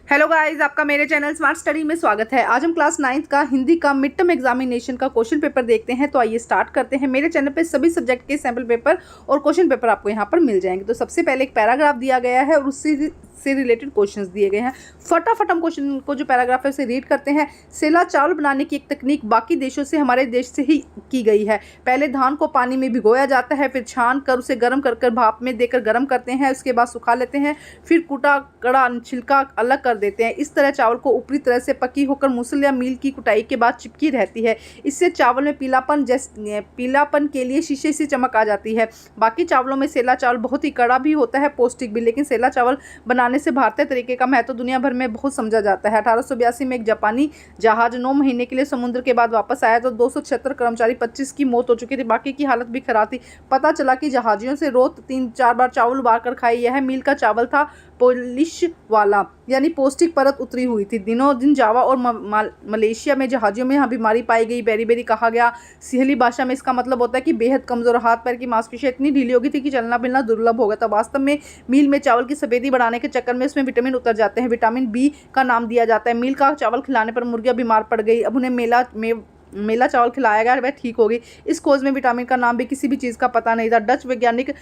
Hello guys, आपका मेरे channel smart study में स्वागत है। आज हम क्लास 9th का हिंदी का मिड टर्म एग्जामिनेशन का क्वेश्चन पेपर देखते हैं। तो आइए स्टार्ट करते हैं। मेरे चैनल पे सभी सब्जेक्ट के सैम्पल पेपर और क्वेश्चन पेपर आपको यहाँ पर मिल जाएंगे। तो सबसे पहले एक पैराग्राफ दिया गया है और उससे रिलेटेड क्वेश्चंस दिए गए हैं। फटाफट हम क्वेश्चन को जो पैराग्राफ है उसे रीड करते हैं। सेला चावल बनाने की एक तकनीक बाकी देशों से हमारे देश से ही की गई है। पहले धान को पानी में भिगोया जाता है, फिर छान कर उसे गर्म कर भाप में देकर गर्म करते हैं, उसके बाद सुखा लेते हैं, फिर कूटा कड़ा छिलका अलग कर देते हैं। इस तरह चावल को ऊपरी तरह से पकी होकर मूसल या मील की कुटाई के बाद चिपकी रहती है। इससे चावल में पीलापन के लिए शीशे सी चमक आ जाती है। बाकी चावलों में सेला चावल बहुत ही कड़ा भी होता है, पौष्टिक भी, लेकिन सेला चावल बनाने से भारतीय तरीके का महत्व दुनिया भर में बहुत समझा जाता है। 1882 में एक जापानी जहाज 9 महीने के लिए समुद्र के बाद वापस आया तो 276 कर्मचारी 25 की मौत हो चुकी थी, बाकी की हालत भी खराब थी। पता चला कि जहाजियों से रोज 3-4 बार चावल उबाल कर खाई। यह मील का चावल था, पॉलिश वाला, यानी पौष्टिक परत उतरी हुई थी। दिनों दिन जावा और मलेशिया में जहाजियों में यहाँ बीमारी पाई गई। बेरी कहा गया। सिहली भाषा में इसका मतलब होता है कि बेहद कमजोर। हाथ पैर की मांसपेशियां इतनी ढीली हो गई थी कि चलना फिरना दुर्लभ हो गया था। वास्तव में मील में चावल की सफेदी बढ़ाने के चक्कर में उसमें विटामिन उतर जाते हैं। विटामिन बी का नाम दिया जाता है। मील का चावल खिलाने पर मुर्गियां बीमार पड़ गई। अब उन्हें मेला चावल खिलाया गया, वह ठीक हो गई। इस खोज में विटामिन का नाम भी किसी भी चीज़ का पता नहीं था। डच वैज्ञानिक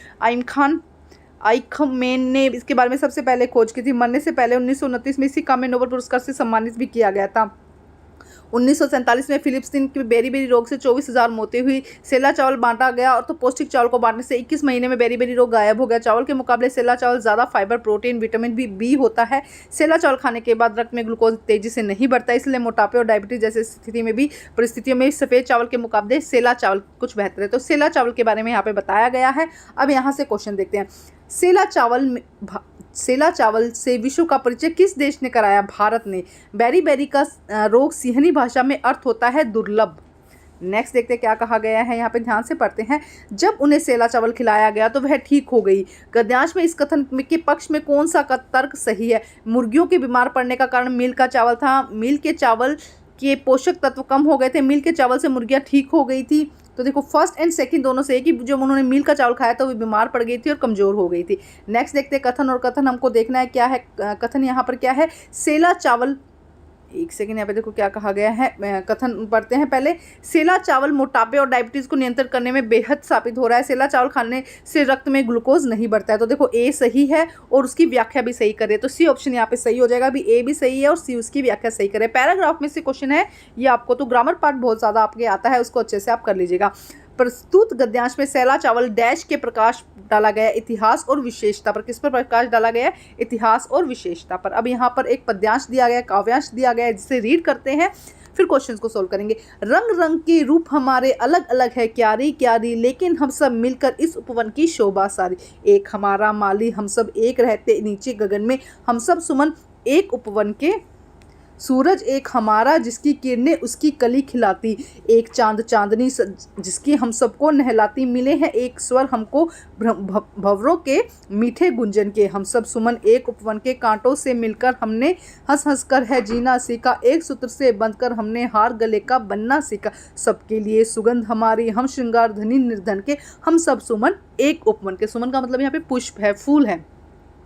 आइखमेन ने इसके बारे में सबसे पहले खोज की थी। मरने से पहले 1929 में इसी काम में नोबेल पुरस्कार से सम्मानित भी किया गया था। 1947 में फिलिप्सीन की बेरी रोग से 24,000 मौतें हुई। सेला चावल बांटा गया और तो पौष्टिक चावल को बांटने से 21 महीने में बेरी रोग गायब हो गया। चावल के मुकाबले सेला चावल ज़्यादा फाइबर, प्रोटीन, विटामिन बी होता है। सेला चावल खाने के बाद रक्त में ग्लूकोज तेजी से नहीं बढ़ता, इसलिए मोटापे और डायबिटीज जैसे स्थिति में भी परिस्थितियों में सफ़ेद चावल के मुकाबले सेला चावल कुछ बेहतर है। तो सेला चावल के बारे में यहाँ पे बताया गया है। अब यहाँ से क्वेश्चन देखते हैं। सेला चावल से विश्व का परिचय किस देश ने कराया? भारत ने। बेरी का रोग सिंहनी भाषा में अर्थ होता है दुर्लभ। नेक्स्ट देखते हैं क्या कहा गया है, यहाँ पे ध्यान से पढ़ते हैं। जब उन्हें सेला चावल खिलाया गया तो वह ठीक हो गई। गद्यांश में इस कथन के पक्ष में कौन सा तर्क सही है? मुर्गियों के बीमार पड़ने का कारण मील का चावल था। मील के चावल के पोषक तत्व कम हो गए थे। मील के चावल से मुर्गियाँ ठीक हो गई थी। तो देखो फर्स्ट एंड सेकंड दोनों से एक ही, जब उन्होंने मील का चावल खाया तो वो बीमार पड़ गई थी और कमजोर हो गई थी। नेक्स्ट देखते हैं कथन, और कथन हमको देखना है क्या है। कथन यहाँ पर क्या है? सेला चावल, एक सेकंड, यहाँ पे देखो क्या कहा गया है। कथन पढ़ते हैं पहले। सेला चावल मोटापे और डायबिटीज़ को नियंत्रित करने में बेहद साबित हो रहा है। सेला चावल खाने से रक्त में ग्लूकोज नहीं बढ़ता है। तो देखो ए सही है और उसकी व्याख्या भी सही करे, तो सी ऑप्शन यहाँ पे सही हो जाएगा। अभी ए भी सही है और सी उसकी व्याख्या सही करे। पैराग्राफ में से क्वेश्चन है ये आपको, तो ग्रामर पार्ट बहुत ज़्यादा आपके आता है, उसको अच्छे से आप कर लीजिएगा। प्रस्तुत गद्यांश में सेला चावल डैश के प्रकाश डाला गया, इतिहास और विशेषता पर। किस पर प्रकाश डाला गया? इतिहास और विशेषता पर। अब यहाँ पर एक पद्यांश दिया गया, काव्यांश दिया गया है, जिसे रीड करते हैं, फिर क्वेश्चंस को सोल्व करेंगे। रंग रंग के रूप हमारे अलग अलग है, क्यारी क्यारी, लेकिन हम सब मिलकर इस उपवन की शोभा सारी। एक हमारा माली, हम सब एक रहते नीचे गगन में, हम सब सुमन एक उपवन के। सूरज एक हमारा, जिसकी किरणें उसकी कली खिलाती। एक चांद चांदनी जिसकी हम सबको नहलाती। मिले हैं एक स्वर हमको भंवरों के मीठे गुंजन के। हम सब सुमन एक उपवन के, कांटों से मिलकर हमने हंस हंस कर है जीना सीखा। एक सूत्र से बंधकर हमने हार गले का बनना सीखा। सबके लिए सुगंध हमारी, हम श्रृंगार धनी निर्धन के, हम सब सुमन एक उपवन के। सुमन का मतलब यहाँ पे पुष्प है, फूल है।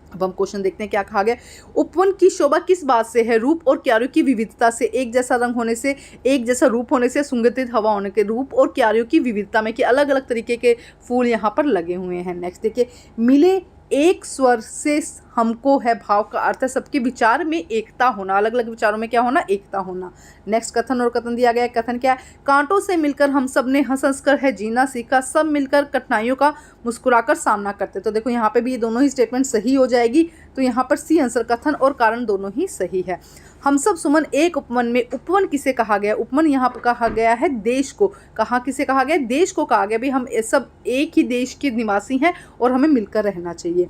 अब हम क्वेश्चन देखते हैं क्या कहा गया। उपवन की शोभा किस बात से है? रूप और क्यारियों की विविधता से। एक जैसा रंग होने से, एक जैसा रूप होने से, सुगंधित हवा होने के। रूप और क्यारियों की विविधता में कि अलग अलग तरीके के फूल यहाँ पर लगे हुए हैं। नेक्स्ट देखिए, मिले एक स्वर से हमको है भाव का अर्थ है सबके विचार में एकता होना। अलग अलग विचारों में क्या होना? एकता होना। नेक्स्ट कथन, और कथन दिया गया है। कथन क्या है? कांटों से मिलकर हम सब ने हंस हंस कर है जीना सीखा। सब मिलकर कठिनाइयों का मुस्कुराकर सामना करते। तो देखो यहाँ पे भी ये दोनों ही स्टेटमेंट सही हो जाएगी। तो यहाँ पर सी आंसर, कथन और कारण दोनों ही सही है। हम सब सुमन एक उपवन में। उपवन किसे कहा गया? उपवन यहाँ पर कहा गया है देश को। कहाँ किसे कहा गया? देश को कहा गया। भाई हम सब एक ही देश के निवासी हैं और हमें मिलकर रहना चाहिए।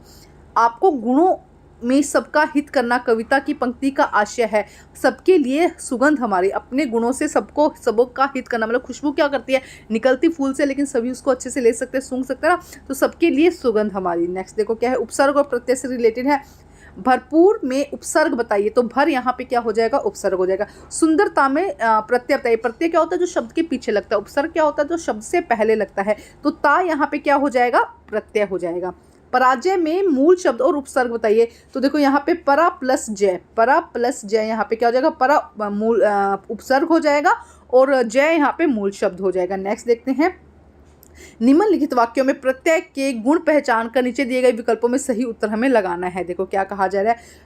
आपको गुणों में सबका हित करना कविता की पंक्ति का आशय है। सबके लिए सुगंध हमारी, अपने गुणों से सबका हित करना। मतलब खुशबू क्या करती है? निकलती फूल से, लेकिन सभी उसको अच्छे से ले सकते हैं, सूंघ सकते हैं ना, तो सबके लिए सुगंध हमारी। नेक्स्ट देखो क्या है, उपसर्ग और प्रत्यय से रिलेटेड है। भरपूर में उपसर्ग बताइए, तो भर यहाँ पे क्या हो जाएगा? उपसर्ग हो जाएगा। सुंदरता में प्रत्यय बताइए। प्रत्यय क्या होता है? जो शब्द के पीछे लगता है। उपसर्ग क्या होता है? जो शब्द से पहले लगता है। तो ता यहाँ पे क्या हो जाएगा? प्रत्यय हो जाएगा। पराजय में मूल शब्द और उपसर्ग बताइए। तो देखो यहाँ पे परा प्लस जय यहाँ पे क्या हो जाएगा, परा मूल उपसर्ग हो जाएगा और जय यहाँ पे मूल शब्द हो जाएगा। नेक्स्ट देखते हैं, निम्नलिखित वाक्यों में प्रत्यय के गुण पहचान कर नीचे दिए गए विकल्पों में सही उत्तर हमें लगाना है। देखो क्या कहा जा रहा है,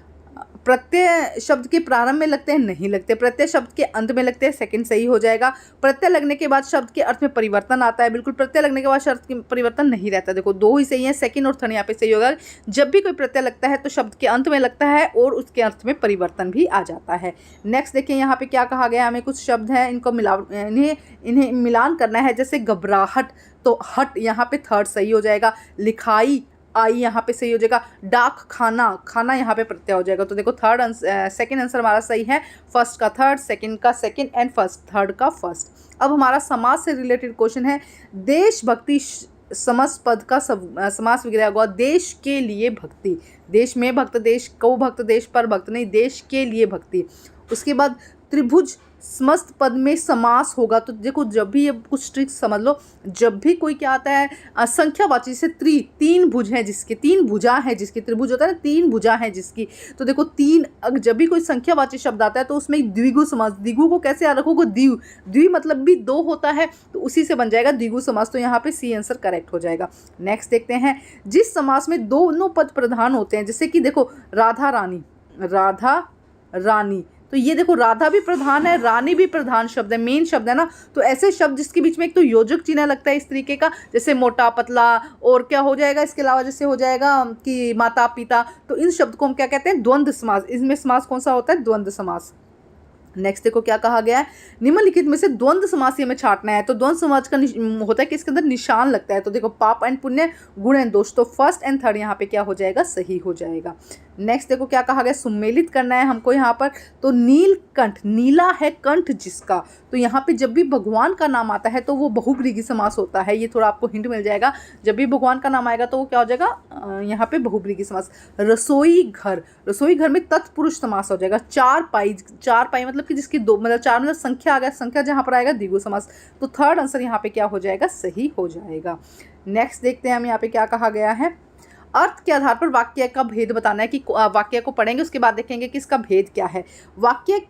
प्रत्यय शब्द के प्रारंभ में लगते हैं, नहीं लगते। प्रत्यय शब्द के अंत में लगते हैं, सेकंड सही हो जाएगा। प्रत्यय लगने के बाद शब्द के अर्थ में परिवर्तन आता है, बिल्कुल प्रत्यय लगने के बाद शब्द की परिवर्तन नहीं रहता। देखो दो ही सही है, सेकंड और थर्ड यहाँ पे सही होगा। जब भी कोई प्रत्यय लगता है तो शब्द के अंत में लगता है और उसके अर्थ में परिवर्तन भी आ जाता है। नेक्स्ट देखिए यहाँ पे क्या कहा गया, हमें कुछ शब्द हैं, इनको इन्हें मिलान करना है। जैसे घबराहट, तो हट यहाँ पे थर्ड सही हो जाएगा। लिखाई, आई यहाँ पे सही हो जाएगा। डाक खाना यहाँ पे प्रत्यय हो जाएगा। तो देखो सेकंड आंसर हमारा सही है, फर्स्ट का थर्ड, सेकंड का सेकंड एंड थर्ड का फर्स्ट। अब हमारा समाज से रिलेटेड क्वेश्चन है, देशभक्ति समास पद का समास विग्रह हुआ, देश के लिए भक्ति। देश में भक्त, देश को भक्त, देश पर भक्त नहीं, देश के लिए भक्ति। उसके बाद त्रिभुज समस्त पद में समास होगा। तो देखो जब भी ये कुछ ट्रिक्स समझ लो, जब भी कोई क्या आता है संख्यावाची से तीन भुज है जिसकी, तीन भुजा है जिसकी, त्रिभुज होता है ना, तीन भुजा है जिसकी। तो देखो जब भी कोई संख्यावाची शब्द आता है तो उसमें द्विगु समास, द्विगु को कैसे याद रखोगे, द्वि मतलब भी दो होता है, तो उसी से बन जाएगा द्विगु समास। तो यहाँ पे सी आंसर करेक्ट हो जाएगा। नेक्स्ट देखते हैं, जिस समास में दोनों पद प्रधान होते हैं, जैसे कि देखो राधा रानी, तो ये देखो राधा भी प्रधान है, रानी भी प्रधान शब्द है, मेन शब्द है ना। तो ऐसे शब्द जिसके बीच में एक तो योजक चिन्ह लगता है इस तरीके का, जैसे मोटा पतला, और क्या हो जाएगा इसके अलावा, जैसे हो जाएगा कि माता पिता, तो इन शब्द को हम क्या कहते हैं, द्वंद्व समास। इसमें समास कौन सा होता है, द्वंद्व समास। नेक्स्ट देखो क्या कहा गया है, निम्नलिखित में से द्वंद्व समास हमें छांटना है। तो द्वंद्व समास का होता है कि इसके अंदर निशान लगता है। तो देखो पाप एंड पुण्य, गुण एंड दोष, तो फर्स्ट एंड थर्ड यहाँ पे क्या हो जाएगा, सही हो जाएगा। नेक्स्ट देखो क्या कहा गया, सुमेलित करना है हमको यहाँ पर। तो नीलकंठ, नीला है कंठ जिसका, तो यहाँ पे जब भी भगवान का नाम आता है तो वो बहुब्रीहि समास होता है। ये थोड़ा आपको हिंट मिल जाएगा, जब भी भगवान का नाम आएगा तो वो क्या हो जाएगा, यहाँ पे बहुब्रीहि समास। रसोई घर में तत्पुरुष समास हो जाएगा। चार पाई मतलब कि जिसकी दो, मतलब चार मतलब संख्या आ गया, संख्या जहाँ पर आएगा द्विगु समास। तो थर्ड आंसर यहाँ पे क्या हो जाएगा, सही हो जाएगा। नेक्स्ट देखते हैं हम यहाँ पे क्या कहा गया है, अर्थ के आधार पर वाक्य का भेद बताना है। कि वाक्य को पढ़ेंगे उसके बाद देखेंगे कि इसका भेद क्या है। वाक्य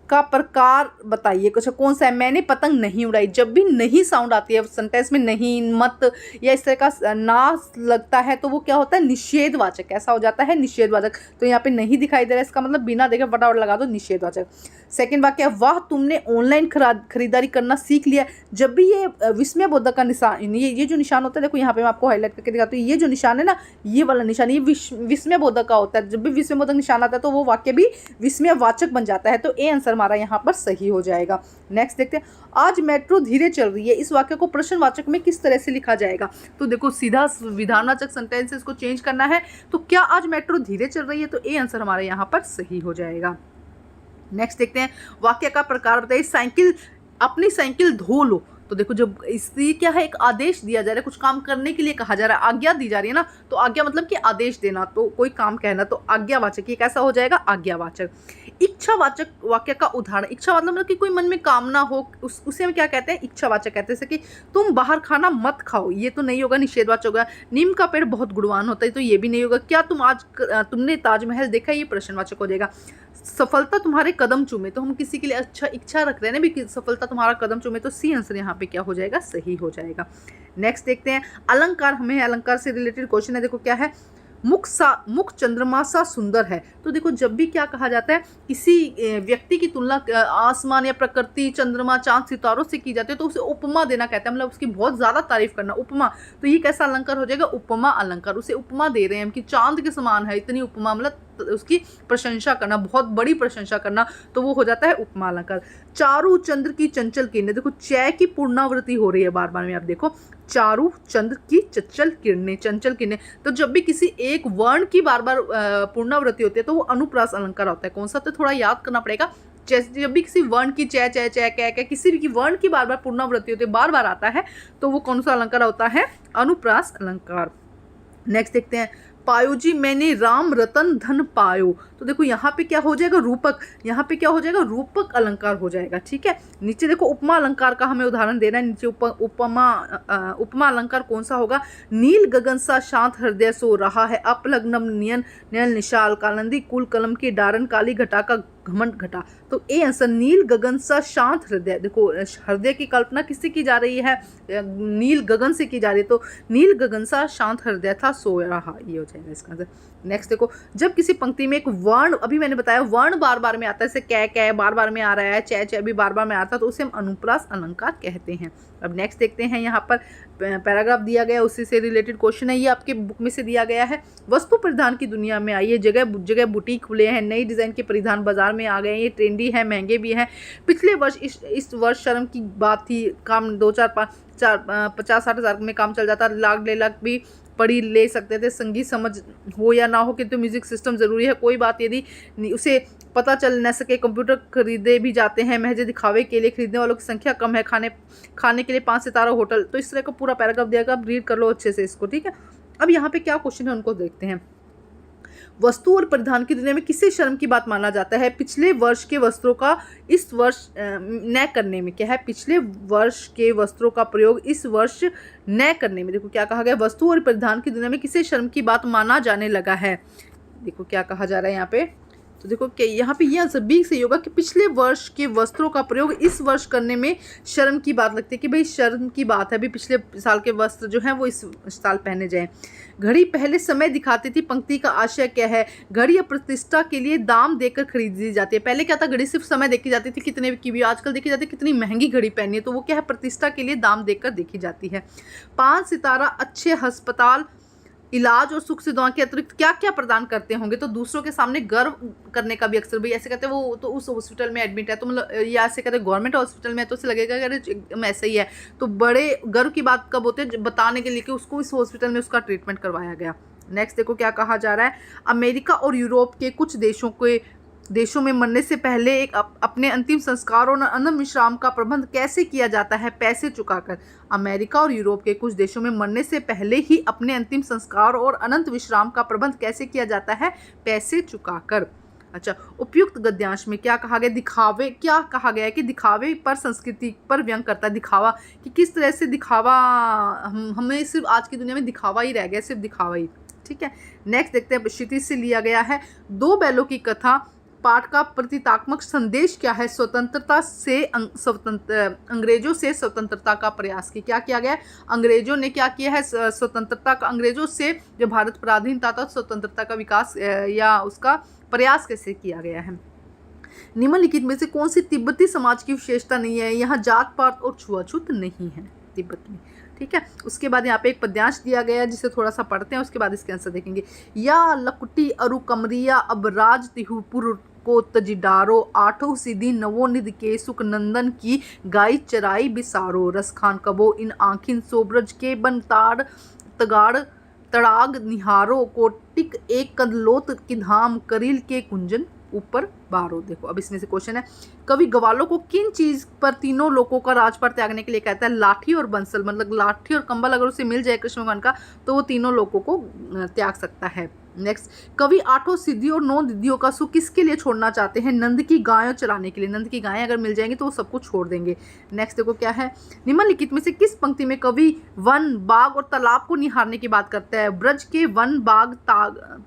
का प्रकार बताइए, कुछ कौन सा है। मैंने पतंग नहीं उड़ाई, जब भी नहीं साउंड आती है सेंटेंस में, नहीं, मत या इस तरह का ना लगता है तो वो क्या होता है, निषेधवाचक। कैसा हो जाता है, निषेधवाचक। तो यहाँ पे नहीं दिखाई दे रहा है, इसका मतलब बिना देखे फटाफट लगा दो, निषेधवाचक। सेकंड वाक्य, वाह तुमने ऑनलाइन खरीदारी करना सीख लिया। जब भी ये विस्मय बोधक का निशान, ये जो निशान होता है, देखो यहाँ पे मैं आपको हाईलाइट करके दिखाती हूँ, ये जो निशान है ना, ये वाला निशान, ये विस्मय बोधक का होता है। जब भी विस्मय बोधक निशान आता है तो वो वाक्य भी विस्मयवाचक बन जाता है। तो ए आंसर हमारा यहाँ पर सही हो जाएगा। नेक्स्ट देखते हैं, आज मेट्रो धीरे चल रही है, इस वाक्य को प्रश्नवाचक में किस तरह से लिखा जाएगा। तो देखो सीधा विधानवाचक सेंटेंसेस को चेंज करना है। तो क्या आज मेट्रो धीरे चल रही है, तो ए आंसर हमारे यहाँ पर सही हो जाएगा। नेक्स्ट देखते हैं, वाक्य का प्रकार बताइए। अपनी साइकिल धो लो। तो देखो जब इसलिए क्या है, एक आदेश दिया जा रहा है, कुछ काम करने के लिए कहा जा रहा है, आज्ञा दी जा रही है ना। तो आज्ञा मतलब कि आदेश देना, तो कोई काम कहना, तो आज्ञावाचक। ये कैसा हो जाएगा, आज्ञावाचक। इच्छावाचक वाक्य का उदाहरण, इच्छा मतलब कि कोई मन में कामना हो, उसे हम क्या कहते हैं, इच्छावाचक कहते हैं। जैसे कि तुम बाहर खाना मत खाओ, ये तो नहीं होगा, निषेधवाचक होगा। नीम का पेड़ बहुत गुणवान होता है, तो ये भी नहीं होगा। क्या तुमने ताजमहल देखा, ये प्रश्नवाचक हो जाएगा। सफलता तुम्हारे कदम चूमे, तो हम किसी के लिए अच्छा इच्छा रख रहे हैं ना भी, सफलता तुम्हारा कदम चूमे, तो सी आंसर यहाँ पे क्या हो जाएगा, सही हो जाएगा। नेक्स्ट देखते हैं, अलंकार। हमें अलंकार से रिलेटेड क्वेश्चन है। देखो क्या है, मुख चंद्रमा सा सुंदर है। तो देखो जब भी क्या कहा जाता है, किसी व्यक्ति की तुलना आसमान या प्रकृति, चंद्रमा, चांद, सितारों से की जाती है, तो उसे उपमा देना कहते हैं, मतलब उसकी बहुत ज़्यादा तारीफ करना, उपमा। तो ये कैसा अलंकार हो जाएगा, उपमा अलंकार। उसे उपमा दे रहे हैं हम कि चांद के समान है, इतनी उपमा, मतलब उसकी प्रशंसा करना, बहुत बड़ी प्रशंसा करना, तो वो हो जाता है उपमा अलंकार। चारु चंद्र की चंचल किरणें, देखो चय की पूर्णावृत्ति हो रही है बार बार में, आप देखो चारु चंद्र की चंचल किरणें। तो जब भी किसी एक वर्ण की बार बार पूर्णावृत्ति होती है तो वो अनुप्रास अलंकार होता है। कौन सा, तो थोड़ा याद करना पड़ेगा। जब भी किसी वर्ण की चय कै किसी भी वर्ण की बार बार पूर्णावृत्ति होती है, बार बार आता है, तो वो कौन सा अलंकार होता है, अनुप्रास अलंकार। नेक्स्ट देखते हैं, पायो जी मैंने राम रतन धन पायो। तो देखो यहाँ पे क्या हो जाएगा, रूपक, यहाँ पे क्या हो जाएगा, रूपक अलंकार हो जाएगा। ठीक है, नीचे देखो उपमा अलंकार का हमें उदाहरण देना है। नीचे उपमा अलंकार कौन सा होगा, नील गगन सा शांत हृदय सो रहा है, अपलग्नम नियन नयन निशाल, कालंदी कुल कलम की डारन, काली घटा का घमंड घटा। तो ए आंसर नील गगन सा शांत हृदय। देखो हृदय की कल्पना किससे की जा रही है, नील गगन से की जा रही है, तो नील गगन सा शांत हृदय था सो रहा, ये हो जाएगा इसका आंसर। नेक्स्ट देखो, जब किसी पंक्ति में एक वर्ण, अभी मैंने बताया वर्ण बार बार में आता है, जैसे कै बार बार में आ रहा है, चे भी बार बार में आता है, तो उसे हम अनुप्रास अलंकार कहते हैं। अब नेक्स्ट देखते हैं, यहाँ पर पैराग्राफ दिया गया, उसी से रिलेटेड क्वेश्चन है, ये आपके बुक में से दिया गया है। वस्तु परिधान की दुनिया में आइए, जगह जगह बुटीक खुले हैं, नई डिज़ाइन के परिधान बाजार में आ गए हैं, ये ट्रेंडी है, महंगे भी हैं। पिछले वर्ष इस वर्ष शर्म की बात थी, काम 50-60 हज़ार में काम चल जाता, लाख 1.5 लाख भी पढ़ी ले सकते थे। संगीत समझ हो या ना हो किंतु म्यूजिक सिस्टम ज़रूरी है, कोई बात यदि उसे पता चल न सके, कंप्यूटर खरीदे भी जाते हैं, महज दिखावे के लिए, खरीदने वालों की संख्या कम है, खाने के लिए 5 सितारा होटल। तो इस तरह का पूरा पैराग्राफ दिया गया, आप रीड कर लो अच्छे से इसको। ठीक है, अब यहाँ पे क्या क्वेश्चन है उनको देखते हैं। वस्तु और परिधान की दुनिया में किसे शर्म की बात माना जाता है, पिछले वर्ष के वस्त्रों का इस वर्ष न करने में। क्या है, पिछले वर्ष के वस्त्रों का प्रयोग इस वर्ष न करने में। देखो क्या कहा गया, वस्तु और परिधान की दुनिया में किसे शर्म की बात माना जाने लगा है। देखो क्या कहा जा रहा है यहाँ पे, तो देखो कि यहाँ पे ये आंसर बी सही होगा कि पिछले वर्ष के वस्त्रों का प्रयोग इस वर्ष करने में शर्म की बात लगती है, कि भाई शर्म की बात है, अभी पिछले साल के वस्त्र जो हैं वो इस साल पहने जाएं। घड़ी पहले समय दिखाती थी, पंक्ति का आशय क्या है, घड़ी या प्रतिष्ठा के लिए दाम देकर खरीदी जाती है। पहले क्या था, घड़ी सिर्फ समय देखी जाती थी कितने की भी, आजकल देखी जाती है कितनी महंगी घड़ी पहनी है, तो वो क्या है, प्रतिष्ठा के लिए दाम देकर देखी जाती है। 5 सितारा अच्छे अस्पताल इलाज और सुख सुविधाओं के अतिरिक्त क्या क्या प्रदान करते होंगे, तो दूसरों के सामने गर्व करने का भी अक्सर, भाई ऐसे कहते हैं वो तो उस हॉस्पिटल में एडमिट है, तो मतलब या ऐसे कहते हैं गवर्नमेंट हॉस्पिटल में है, तो उसे लगेगा कि अरे एकदम ऐसा ही है। तो बड़े गर्व की बात कब होते हैं, बताने के लिए कि उसको इस हॉस्पिटल में उसका ट्रीटमेंट करवाया गया। नेक्स्ट देखो क्या कहा जा रहा है, अमेरिका और यूरोप के कुछ देशों में मरने से पहले एक अपने अंतिम संस्कार और अनंत विश्राम का प्रबंध कैसे किया जाता है, पैसे चुकाकर। अमेरिका और यूरोप के कुछ देशों में मरने से पहले ही अपने अंतिम संस्कार और अनंत विश्राम का प्रबंध कैसे किया जाता है, पैसे चुकाकर। अच्छा, उपयुक्त गद्यांश में क्या कहा गया, दिखावे, क्या कहा गया है कि दिखावे पर संस्कृति पर व्यंग करता है। दिखावा कि किस तरह से दिखावा, हमें सिर्फ आज की दुनिया में दिखावा ही रह गया, सिर्फ दिखावा ही। ठीक है, नेक्स्ट देखते हैं, क्षितिज से लिया गया है, 2 बैलों की कथा पाठ का प्रतीकात्मक संदेश क्या है, अंग्रेजों से स्वतंत्रता का प्रयास की। क्या किया गया है, अंग्रेजों ने क्या किया है, स्वतंत्रता का, अंग्रेजों से जो भारत पराधीन था स्वतंत्रता का विकास या उसका प्रयास कैसे किया गया है। निम्नलिखित में से कौन सी तिब्बती समाज की विशेषता नहीं है, यहाँ जात पात और छुआछूत नहीं है तिब्बत में। ठीक है, उसके बाद यहाँ पे एक पद्यांश दिया गया है जिसे थोड़ा सा पढ़ते हैं, उसके बाद इसके आंसर देखेंगे। या लकुटी अरु कमरिया अब राज तिहुपुर को तजिडारो, 8 सिद्धि नवोनिध के सुख नंदन की गाय चराई बिसारो, रसखान कबो इन आँखिन सोब्रज के बनताड़ तगाड़ तड़ाग निहारो, कोटिक एक कदलोत की धाम करील के कुंजन ऊपर बारो। देखो अब इसमें से क्वेश्चन है, कवि ग्वालों को किन चीज पर तीनों लोगों का राजपाट त्यागने के लिए कहता है, लाठी और बंसल, मतलब लाठी और कंबल अगर उसे मिल जाए कृष्ण भगवान का तो वो तीनों लोगों को त्याग सकता है। नेक्स्ट, कवि 8 सिद्धियों और 9 निधियों का सुख किसके लिए छोड़ना चाहते हैं, नंद की गायों चराने के लिए, नंद की गायें अगर मिल जाएंगी तो वो सबको छोड़ देंगे। नेक्स्ट देखो क्या है, निम्नलिखित में से किस पंक्ति में कवि वन बाग और तालाब को निहारने की बात करता है, ब्रज के वन बाग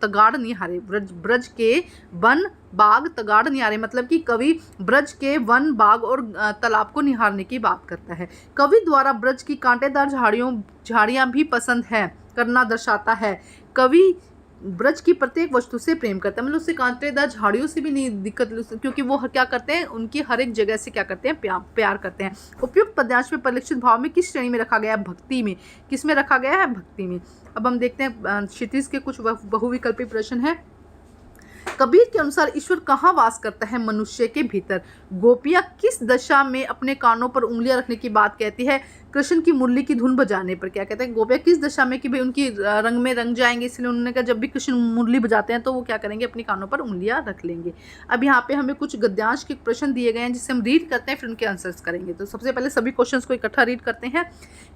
तगाड़ निहारे, ब्रज के वन बाग तगाड़ निहारे, मतलब कि कवि ब्रज के वन बाग और तालाब को निहारने की बात करता है। कवि द्वारा ब्रज की कांटेदार झाड़ियां भी पसंद है करना दर्शाता है, कवि ब्रज की प्रत्येक वस्तु से प्रेम करता है, मतलब उससे कांटेदार झाड़ियों से भी नहीं दिक्कत, क्योंकि वो क्या करते हैं, उनकी हर एक जगह से क्या करते हैं, प्यार करते हैं। उपयुक्त पद्यांश में परिलक्षित भाव में किस श्रेणी में रखा गया है, भक्ति में। किस में रखा गया है, भक्ति में। अब हम देखते हैं क्षितिज के कुछ बहुविकल्पी प्रश्न है। कबीर के अनुसार ईश्वर कहाँ वास करता है, मनुष्य के भीतर। गोपियाँ किस दशा में अपने कानों पर उंगलियां रखने की बात कहती है, कृष्ण की मुरली की धुन बजाने पर। क्या कहते हैं, गोपियाँ किस दशा में कि भाई उनकी रंग में रंग जाएंगे, इसलिए उन्होंने कहा जब भी कृष्ण मुरली बजाते हैं तो वो क्या करेंगे, अपनी कानों पर उंगलियां रख लेंगे। अब यहाँ पे हमें कुछ गद्यांश के प्रश्न दिए गए हैं जिससे हम रीड करते हैं, फिर उनके आंसर्स करेंगे। तो सबसे पहले सभी क्वेश्चन को इकट्ठा रीड करते हैं।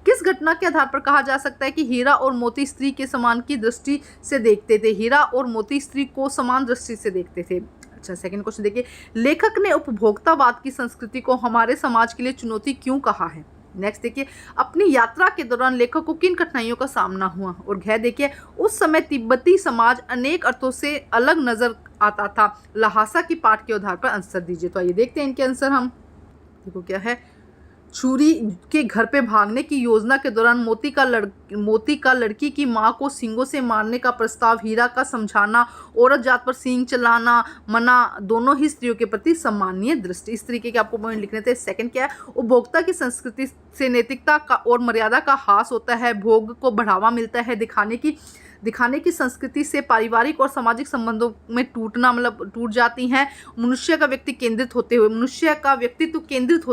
किस घटना के आधार पर कहा जा सकता है कि हीरा और मोती स्त्री के समान की दृष्टि से देखते थे? हीरा और मोती स्त्री को समान दृष्टि से देखते थे। अच्छा, सेकंड क्वेश्चन देखिए, लेखक ने उपभोक्तावाद की संस्कृति को हमारे समाज के लिए चुनौती क्यों कहा है? नेक्स्ट देखिए, अपनी यात्रा के दौरान लेखक को किन कठिनाइयों का सामना हुआ? और घ देखिए, उस समय तिब्बती समाज अनेक अर्थों से अलग नजर आता था। लहासा की पाठ के आधार पर आंसर दीजिए। तो आइए देखते हैं इनके आंसर। हम देखो क्या है, छुरी के घर पे भागने की योजना के दौरान मोती का लड़की की मां को सींगों से मारने का प्रस्ताव, हीरा का समझाना, औरत जात पर सींग चलाना मना, दोनों ही स्त्रियों के प्रति सम्मानीय दृष्टि। इस तरीके के आपको पॉइंट लिखने थे। सेकंड क्या है, उपभोक्ता की संस्कृति से नैतिकता का और मर्यादा का ह्रास होता है, भोग को बढ़ावा मिलता है, दिखाने की संस्कृति से पारिवारिक और सामाजिक संबंधों में टूट जाती हैं, मनुष्य का व्यक्तित्व केंद्रित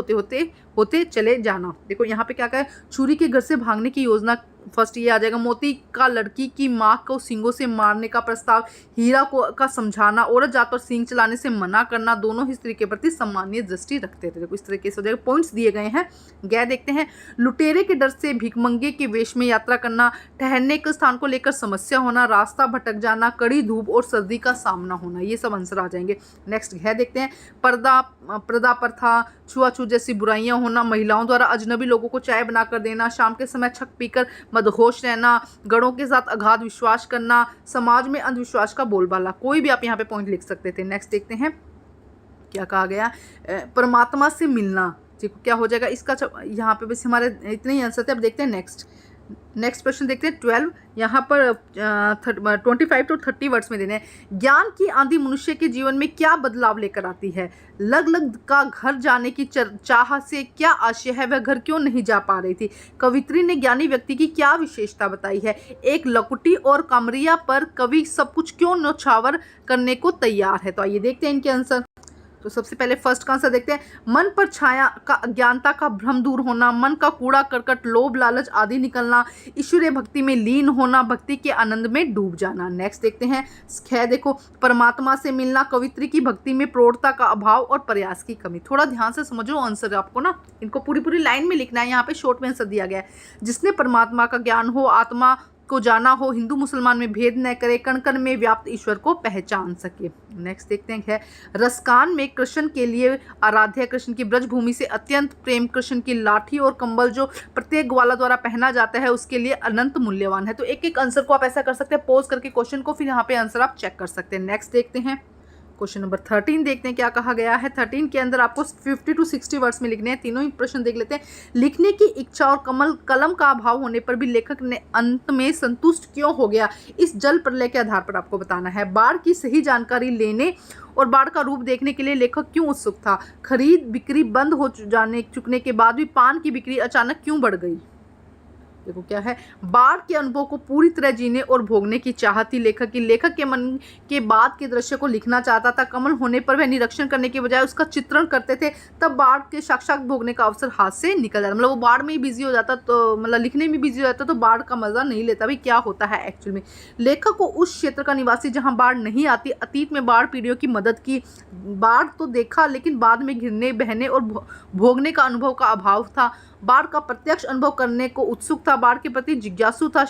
होते चले जाना। देखो यहाँ पे क्या कहा है, छुरी के घर से भागने की योजना, फर्स्ट ये आ जाएगा। मोती का लड़की की मां को सींगों से मारने का प्रस्ताव, हीरा का समझाना, औरत जात पर सींग चलाने से मना करना, दोनों ही स्त्री के प्रति सम्मानीय दृष्टि रखते थे। देखो इस तरीके से हो जाएगा। पॉइंट्स दिए गए हैं। गै देखते हैं, लुटेरे के डर से भिखमंगे के वेश में यात्रा करना, ठहरने के स्थान को लेकर समस्या होना, रास्ता भटक जाना, कड़ी धूप और सर्दी का सामना होना। ये सब आंसर आ जाएंगे। नेक्स्ट है देखते हैं, पर्दा प्रथा, छुआछूत जैसी बुराइयां होना, महिलाओं द्वारा अजनबी लोगों को चाय बनाकर देना, शाम के समय छक पीकर मदहोश रहना, गणों के साथ अगाध विश्वास करना, समाज में अंधविश्वास का बोलबाला। कोई भी आप यहाँ पे पॉइंट लिख सकते थे। नेक्स्ट देखते हैं क्या कहा गया, परमात्मा से मिलना। ठीक, क्या हो जाएगा इसका, यहाँ पे बस हमारे इतने ही आंसर थे। अब देखते हैं नेक्स्ट प्रश्न देखते हैं 12। यहाँ पर 25 to 30 वर्ड्स में देने हैं। ज्ञान की आंधी मनुष्य के जीवन में क्या बदलाव लेकर आती है? लग का घर जाने की चाह से क्या आशय है, वह घर क्यों नहीं जा पा रही थी? कवित्री ने ज्ञानी व्यक्ति की क्या विशेषता बताई है? एक लकुटी और कमरिया पर कवि सब कुछ क्यों न्यौछावर करने को तैयार है? तो आइए देखते हैं इनके आंसर। तो सबसे पहले फर्स्ट का आंसर देखते हैं, मन पर छाया का अज्ञानता का भ्रम दूर होना, मन का कूड़ा करकट, लोभ लालच आदि निकलना, ईश्वरीय भक्ति में लीन होना, भक्ति के आनंद में डूब जाना। नेक्स्ट देखते हैं, देखो, परमात्मा से मिलना, कवित्री की भक्ति में प्रौढ़ता का अभाव और प्रयास की कमी। थोड़ा ध्यान से समझो आंसर, आपको ना इनको पूरी लाइन में लिखना है। यहाँ पे शॉर्ट में आंसर दिया गया है, जिसने परमात्मा का ज्ञान हो, आत्मा को जाना हो, हिंदू मुसलमान में भेद न करे, कण कण में व्याप्त ईश्वर को पहचान सके। नेक्स्ट देखते हैं, रसकान में कृष्ण के लिए आराध्य, कृष्ण की ब्रजभूमि से अत्यंत प्रेम, कृष्ण की लाठी और कंबल जो प्रत्येक ग्वाला द्वारा पहना जाता है उसके लिए अनंत मूल्यवान है। तो एक एक आंसर को आप ऐसा कर सकते हैं, पॉज करके क्वेश्चन को, फिर यहाँ पे आंसर आप चेक कर सकते हैं। नेक्स्ट देखते हैं क्वेश्चन नंबर 13 देखते हैं क्या कहा गया है। 13 के अंदर आपको 50 to 60 वर्ड्स में लिखने हैं। तीनों ही प्रश्न देख लेते हैं। लिखने की इच्छा और कलम का अभाव होने पर भी लेखक ने अंत में संतुष्ट क्यों हो गया, इस जल प्रलय के आधार पर आपको बताना है। बाढ़ की सही जानकारी लेने और बाढ़ का रूप देखने के लिए लेखक क्यों उत्सुक था? खरीद बिक्री बंद हो चुकने के बाद भी पान की बिक्री अचानक क्यों बढ़ गई? देखो क्या है, बाढ़ के अनुभव को पूरी तरह जीने और भोगने की चाह थी लेखक की। लेखक के मन के बाद के दृश्य को लिखना चाहता था। कमल होने पर वह निरीक्षण करने के बजाय उसका चित्रण करते थे, तब बाढ़ के साक्षात भोगने का अवसर हाथ से निकल जाता। मतलब वो बाढ़ में ही बिजी हो जाता, तो मतलब लिखने में बिजी हो जाता, तो बाढ़ का मजा नहीं लेता भाई क्या होता है एक्चुअल में। लेखक को उस क्षेत्र का निवासी जहाँ बाढ़ नहीं आती, अतीत में बाढ़ पीढ़ियों की मदद की, बाढ़ तो देखा लेकिन बाद में घिरने बहने और भोगने का अनुभव का अभाव था। बाढ़ का प्रत्यक्ष अनुभव करने को उत्सुक था, बाढ़ के प्रति जिज्ञासु था,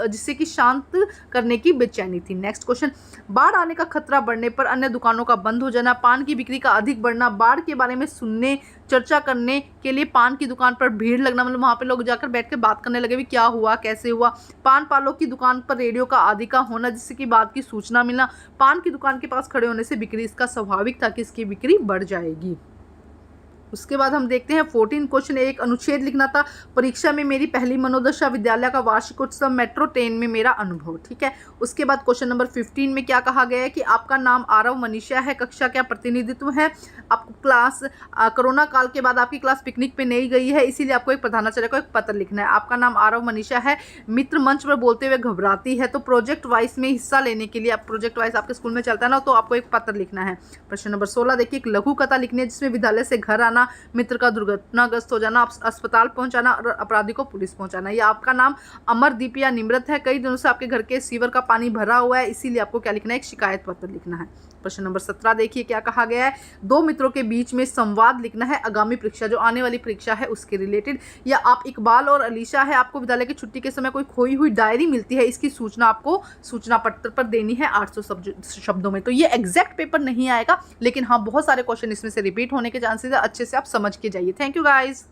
जिससे कि शांत करने की बेचैनी थी। नेक्स्ट क्वेश्चन, बाढ़ आने का खतरा बढ़ने पर अन्य दुकानों का बंद हो जाना, पान की बिक्री का अधिक बढ़ना, बाढ़ के बारे में सुनने चर्चा करने के लिए पान की दुकान पर भीड़ लगना, मतलब वहाँ पे लोग जाकर बैठ के बात करने लगे भी क्या हुआ कैसे हुआ। पान पालों की दुकान पर रेडियो का आदि का होना, जिससे कि बात की सूचना मिलना। पान की दुकान के पास खड़े होने से बिक्री, इसका स्वाभाविक था कि इसकी बिक्री बढ़ जाएगी। उसके बाद हम देखते हैं 14 क्वेश्चन, एक अनुच्छेद लिखना था। परीक्षा में मेरी पहली मनोदशा, विद्यालय का वार्षिकोत्सव, मेट्रो ट्रेन में मेरा अनुभव। ठीक है, उसके बाद क्वेश्चन नंबर 15 में क्या कहा गया है कि आपका नाम आरव मनीषा है, कक्षा क्या प्रतिनिधित्व है, आपको क्लास कोरोना काल के बाद आपकी क्लास पिकनिक पे नहीं गई है, इसीलिए आपको एक प्रधानाचार्य को एक पत्र लिखना है। आपका नाम आरव मनीषा है, मित्र मंच पर बोलते हुए घबराती है, तो प्रोजेक्ट वाइज में हिस्सा लेने के लिए, आप प्रोजेक्ट वाइज आपके स्कूल में चलता है ना, तो आपको एक पत्र लिखना है। प्रश्न नंबर 16 देखिए, एक लघु कथा लिखनी है जिसमें विद्यालय से घर आना, जाना, मित्र का दुर्घटनाग्रस्त हो जाना, अस्पताल पहुंचाना और अपराधी को पुलिस पहुंचाना। या आपका नाम अमरदीप या निम्रत है, कई दिनों से आपके घर के सीवर का पानी भरा हुआ है, इसीलिए आपको क्या लिखना है, एक शिकायत पत्र लिखना है। प्रश्न नंबर 17 देखिए क्या कहा गया है, दो मित्रों के बीच में संवाद लिखना है आगामी परीक्षा, जो आने वाली परीक्षा है उसके रिलेटेड। या आप इकबाल और अलीशा है, आपको विद्यालय की छुट्टी के समय कोई खोई हुई डायरी मिलती है, इसकी सूचना आपको सूचना पत्र पर देनी है 800 शब्दों में। तो ये एग्जैक्ट पेपर नहीं आएगा, लेकिन हाँ बहुत सारे क्वेश्चन इसमें से रिपीट होने के चांसेस है, अच्छे से आप समझ के जाइए। Thank you guys.